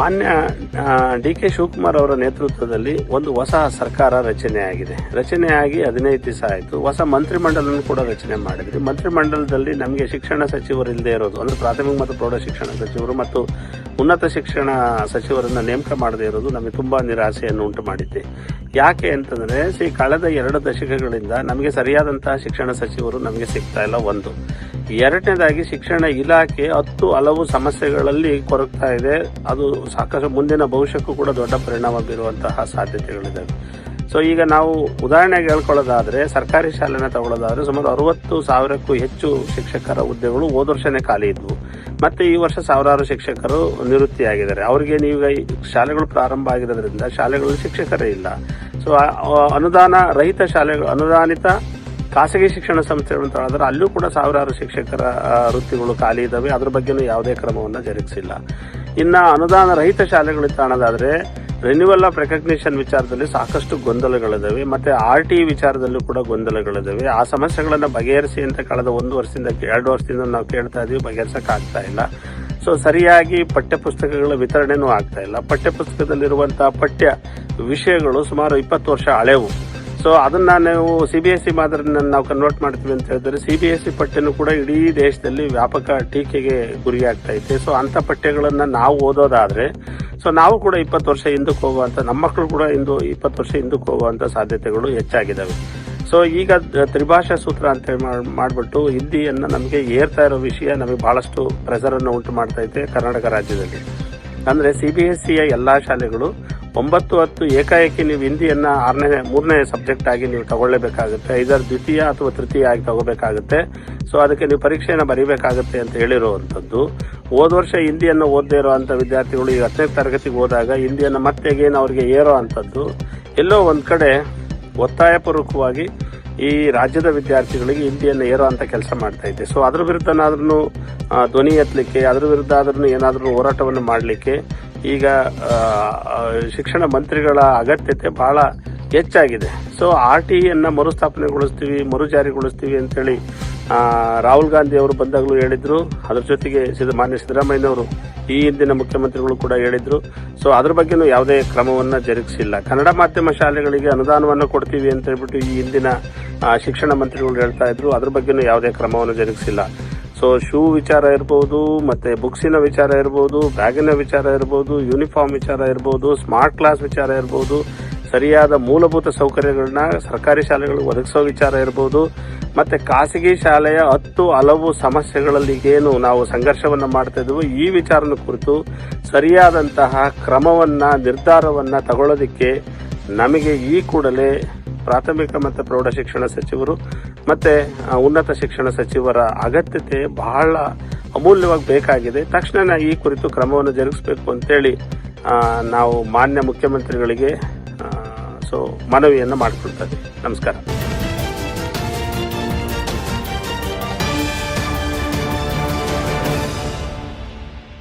ಮಾನ್ಯ ಡಿ.ಕೆ. ಶಿವಕುಮಾರ್ ಅವರ ನೇತೃತ್ವದಲ್ಲಿ ಒಂದು ಹೊಸ ಸರ್ಕಾರ ರಚನೆಯಾಗಿ 15 ದಿವಸ ಆಯಿತು. ಹೊಸ ಮಂತ್ರಿಮಂಡಲವನ್ನು ಕೂಡ ರಚನೆ ಮಾಡಿದ್ರಿ. ಮಂತ್ರಿಮಂಡಲದಲ್ಲಿ ನಮಗೆ ಶಿಕ್ಷಣ ಸಚಿವರು ಇಲ್ಲದೆ ಇರೋದು, ಅಂದ್ರೆ ಪ್ರಾಥಮಿಕ ಮತ್ತು ಪ್ರೌಢ ಶಿಕ್ಷಣ ಸಚಿವರು ಮತ್ತು ಉನ್ನತ ಶಿಕ್ಷಣ ಸಚಿವರನ್ನ ನೇಮಕ ಮಾಡದೇ ಇರೋದು ನಮಗೆ ತುಂಬಾ ನಿರಾಸೆಯನ್ನು ಉಂಟು ಮಾಡಿದ್ದೆ. ಯಾಕೆ ಅಂತಂದ್ರೆ ಕಳೆದ 2 ದಶಕಗಳಿಂದ ನಮಗೆ ಸರಿಯಾದಂತಹ ಶಿಕ್ಷಣ ಸಚಿವರು ನಮಗೆ ಸಿಗ್ತಾ ಇಲ್ಲ. ಒಂದು, ಎರಡನೇದಾಗಿ ಶಿಕ್ಷಣ ಇಲಾಖೆ 10 ಹಲವು ಸಮಸ್ಯೆಗಳಲ್ಲಿ ಕೊರಗ್ತಾ ಇದೆ. ಅದು ಸಾಕಷ್ಟು ಮುಂದಿನ ಭವಿಷ್ಯಕ್ಕೂ ಕೂಡ ದೊಡ್ಡ ಪರಿಣಾಮ ಬೀರುವಂತಹ ಸಾಧ್ಯತೆಗಳಿದ್ದಾವೆ. ಸೊ ಈಗ ನಾವು ಉದಾಹರಣೆಗೆ ಹೇಳ್ಕೊಳ್ಳೋದಾದ್ರೆ, ಸರ್ಕಾರಿ ಶಾಲೆನ ತಗೊಳ್ಳೋದಾದ್ರೆ ಸುಮಾರು 60,000ಕ್ಕೂ ಹೆಚ್ಚು ಶಿಕ್ಷಕರ ಹುದ್ದೆಗಳು ಹೋದ ವರ್ಷನೇ ಖಾಲಿ ಇದ್ವು. ಮತ್ತೆ ಈ ವರ್ಷ ಸಾವಿರಾರು ಶಿಕ್ಷಕರು ನಿವೃತ್ತಿಯಾಗಿದ್ದಾರೆ. ಅವರಿಗೆ ನೀವು ಶಾಲೆಗಳು ಪ್ರಾರಂಭ ಆಗಿರೋದ್ರಿಂದ ಶಾಲೆಗಳಲ್ಲಿ ಶಿಕ್ಷಕರೇ ಇಲ್ಲ. ಸೊ ಅನುದಾನ ರಹಿತ ಶಾಲೆಗಳು, ಅನುದಾನಿತ ಖಾಸಗಿ ಶಿಕ್ಷಣ ಸಂಸ್ಥೆಗಳು ತಗೊಳ್ಳೋದ್ರೆ ಅಲ್ಲೂ ಕೂಡ ಸಾವಿರಾರು ಶಿಕ್ಷಕರ ವೃತ್ತಿಗಳು ಖಾಲಿ ಇದ್ದಾವೆ. ಅದ್ರ ಬಗ್ಗೆನೂ ಯಾವುದೇ ಕ್ರಮವನ್ನು ಜರುಗಿಸಿಲ್ಲ. ಇನ್ನ ಅನುದಾನ ರಹಿತ ಶಾಲೆಗಳು ತಾಣದಾದ್ರೆ ರಿನ್ಯೂವಲ್ ಆಫ್ ರೆಕಗ್ನಿಷನ್ ವಿಚಾರದಲ್ಲಿ ಸಾಕಷ್ಟು ಗೊಂದಲಗಳಿದಾವೆ. ಮತ್ತೆ RT ವಿಚಾರದಲ್ಲೂ ಕೂಡ ಗೊಂದಲಗಳಿದಾವೆ. ಆ ಸಮಸ್ಯೆಗಳನ್ನ ಬಗೆಹರಿಸಿ ಅಂತ ಕಳೆದ 1 ವರ್ಷದಿಂದ 2 ವರ್ಷದಿಂದ ನಾವು ಕೇಳ್ತಾ ಇದೀವಿ, ಬಗೆಹರಿಸಕ್ ಆಗ್ತಾ ಇಲ್ಲ. ಸೊ ಸರಿಯಾಗಿ ಪಠ್ಯಪುಸ್ತಕಗಳ ವಿತರಣೆನೂ ಆಗ್ತಾ ಇಲ್ಲ. ಪಠ್ಯಪುಸ್ತಕದಲ್ಲಿರುವಂತಹ ಪಠ್ಯ ವಿಷಯಗಳು ಸುಮಾರು 20 ವರ್ಷ ಹಳೆವು. ಸೊ ಅದನ್ನ ನಾವು CBSE ಮಾದರಿನ ನಾವು ಕನ್ವರ್ಟ್ ಮಾಡ್ತೀವಿ ಅಂತ ಹೇಳಿದ್ರೆ CBSE ಪಠ್ಯನೂ ಕೂಡ ಇಡೀ ದೇಶದಲ್ಲಿ ವ್ಯಾಪಕ ಟೀಕೆಗೆ ಗುರಿಯಾಗ್ತಾ ಇದೆ. ಸೊ ಅಂತ ಪಠ್ಯಗಳನ್ನ ನಾವು ಓದೋದಾದ್ರೆ ಸೊ ನಾವು ಕೂಡ 20 ವರ್ಷ ಹಿಂದಕ್ಕೆ ಹೋಗುವಂತ, ನಮ್ಮ ಮಕ್ಕಳು ಕೂಡ 20 ವರ್ಷ ಹಿಂದಕ್ಕೆ ಹೋಗುವಂತ ಸಾಧ್ಯತೆಗಳು ಹೆಚ್ಚಾಗಿದ್ದಾವೆ. ಸೊ ಈಗ ತ್ರಿಭಾಷಾ ಸೂತ್ರ ಅಂತ ಮಾಡ್ಬಿಟ್ಟು ಹಿಂದಿಯನ್ನ ನಮಗೆ ಏರ್ತಾ ಇರೋ ವಿಷಯ ನಮಗೆ ಬಹಳಷ್ಟು ಪ್ರೆಸರ್ ಅನ್ನು ಉಂಟು ಮಾಡ್ತಾ ಇದೆ ಕರ್ನಾಟಕ ರಾಜ್ಯದಲ್ಲಿ. ಅಂದ್ರೆ CBSEಯ ಎಲ್ಲಾ ಶಾಲೆಗಳು 9-10 ಏಕಾಏಕಿ ನೀವು ಹಿಂದಿಯನ್ನ 3ನೇ ಸಬ್ಜೆಕ್ಟ್ ಆಗಿ ನೀವು ತಗೊಳ್ಳೇಬೇಕಾಗುತ್ತೆ. ಇದರ ದ್ವಿತೀಯ ಅಥವಾ ತೃತೀಯ ಆಗಿ ತಗೋಬೇಕಾಗುತ್ತೆ. ಸೊ ಅದಕ್ಕೆ ನೀವು ಪರೀಕ್ಷೆಯನ್ನು ಬರೀಬೇಕಾಗುತ್ತೆ ಅಂತ ಹೇಳಿರುವಂತದ್ದು. ಹೋದ ವರ್ಷ ಹಿಂದಿಯನ್ನು ಓದದೇ ಇರುವಂತ ವಿದ್ಯಾರ್ಥಿಗಳು ಈಗ 10ನೇ ತರಗತಿಗೆ ಹೋದಾಗ ಹಿಂದಿಯನ್ನು ಮತ್ತೆ ಅವ್ರಿಗೆ ಏರೋ ಅಂತದ್ದು ಎಲ್ಲೋ ಒಂದ್ ಕಡೆ ಒತ್ತಾಯಪೂರ್ವಕವಾಗಿ ಈ ರಾಜ್ಯದ ವಿದ್ಯಾರ್ಥಿಗಳಿಗೆ ಹಿಂದಿಯನ್ನು ಏರೋ ಅಂತ ಕೆಲಸ ಮಾಡ್ತಾ ಇದೆ. ಸೊ ಅದ್ರ ವಿರುದ್ಧನಾದ್ರೂ ಧ್ವನಿ ಎತ್ತಲಿಕ್ಕೆ, ಅದ್ರ ವಿರುದ್ಧ ಆದ್ರೂ ಏನಾದ್ರೂ ಹೋರಾಟವನ್ನು ಮಾಡಲಿಕ್ಕೆ ಈಗ ಶಿಕ್ಷಣ ಮಂತ್ರಿಗಳ ಅಗತ್ಯತೆ ಬಹಳ ಹೆಚ್ಚಾಗಿದೆ. ಸೊ RTಯನ್ನು ಮರುಸ್ಥಾಪನೆಗೊಳಿಸ್ತೀವಿ, ಮರುಜಾರಿಗೊಳಿಸ್ತೀವಿ ಅಂತೇಳಿ ರಾಹುಲ್ ಗಾಂಧಿ ಅವರು ಬಂದಾಗಲೂ ಹೇಳಿದ್ರು. ಅದ್ರ ಜೊತೆಗೆ ಮಾನ್ಯ ಸಿದ್ದರಾಮಯ್ಯನವರು ಈ ಹಿಂದಿನ ಮುಖ್ಯಮಂತ್ರಿಗಳು ಕೂಡ ಹೇಳಿದ್ರು. ಸೊ ಅದ್ರ ಬಗ್ಗೆನೂ ಯಾವುದೇ ಕ್ರಮವನ್ನ ಜರುಗಿಸಿಲ್ಲ. ಕನ್ನಡ ಮಾಧ್ಯಮ ಶಾಲೆಗಳಿಗೆ ಅನುದಾನವನ್ನು ಕೊಡ್ತೀವಿ ಅಂತ ಹೇಳ್ಬಿಟ್ಟು ಈ ಹಿಂದಿನ ಶಿಕ್ಷಣ ಮಂತ್ರಿಗಳು ಹೇಳ್ತಾ ಇದ್ರು. ಅದ್ರ ಬಗ್ಗೆನೂ ಯಾವುದೇ ಕ್ರಮವನ್ನು ಜರುಗಿಸಿಲ್ಲ. ಸೊ ಶೂ ವಿಚಾರ ಇರ್ಬೋದು, ಮತ್ತೆ ಬುಕ್ಸಿನ ವಿಚಾರ ಇರ್ಬೋದು, ಬ್ಯಾಗಿನ ವಿಚಾರ ಇರ್ಬೋದು, ಯೂನಿಫಾರ್ಮ್ ವಿಚಾರ ಇರ್ಬೋದು, ಸ್ಮಾರ್ಟ್ ಕ್ಲಾಸ್ ವಿಚಾರ ಇರ್ಬೋದು, ಸರಿಯಾದ ಮೂಲಭೂತ ಸೌಕರ್ಯಗಳನ್ನ ಸರ್ಕಾರಿ ಶಾಲೆಗಳಿಗೆ ಒದಗಿಸೋ ವಿಚಾರ ಇರ್ಬೋದು, ಮತ್ತೆ ಖಾಸಗಿ ಶಾಲೆಯ 10 ಹಲವು ಸಮಸ್ಯೆಗಳಲ್ಲಿ ಏನು ನಾವು ಸಂಘರ್ಷವನ್ನ ಮಾಡ್ತಾ ಇದ್ವು, ಈ ವಿಚಾರನ ಕುರಿತು ಸರಿಯಾದಂತಹ ಕ್ರಮವನ್ನ, ನಿರ್ಧಾರವನ್ನ ತಗೊಳ್ಳೋದಿಕ್ಕೆ ನಮಗೆ ಈ ಕೂಡಲೇ ಪ್ರಾಥಮಿಕ ಮತ್ತು ಪ್ರೌಢ ಶಿಕ್ಷಣ ಸಚಿವರು ಮತ್ತೆ ಉನ್ನತ ಶಿಕ್ಷಣ ಸಚಿವರ ಅಗತ್ಯತೆ ಬಹಳ ಅಮೂಲ್ಯವಾಗಿ ಬೇಕಾಗಿದೆ. ತಕ್ಷಣ ಈ ಕುರಿತು ಕ್ರಮವನ್ನು ಜರುಗಿಸಬೇಕು ಅಂತೇಳಿ ನಾವು ಮಾನ್ಯ ಮುಖ್ಯಮಂತ್ರಿಗಳಿಗೆ ಮನವಿಯನ್ನು ಮಾಡಿಕೊಳ್ತಾ ಇದ್ದೀವಿ. ನಮಸ್ಕಾರ.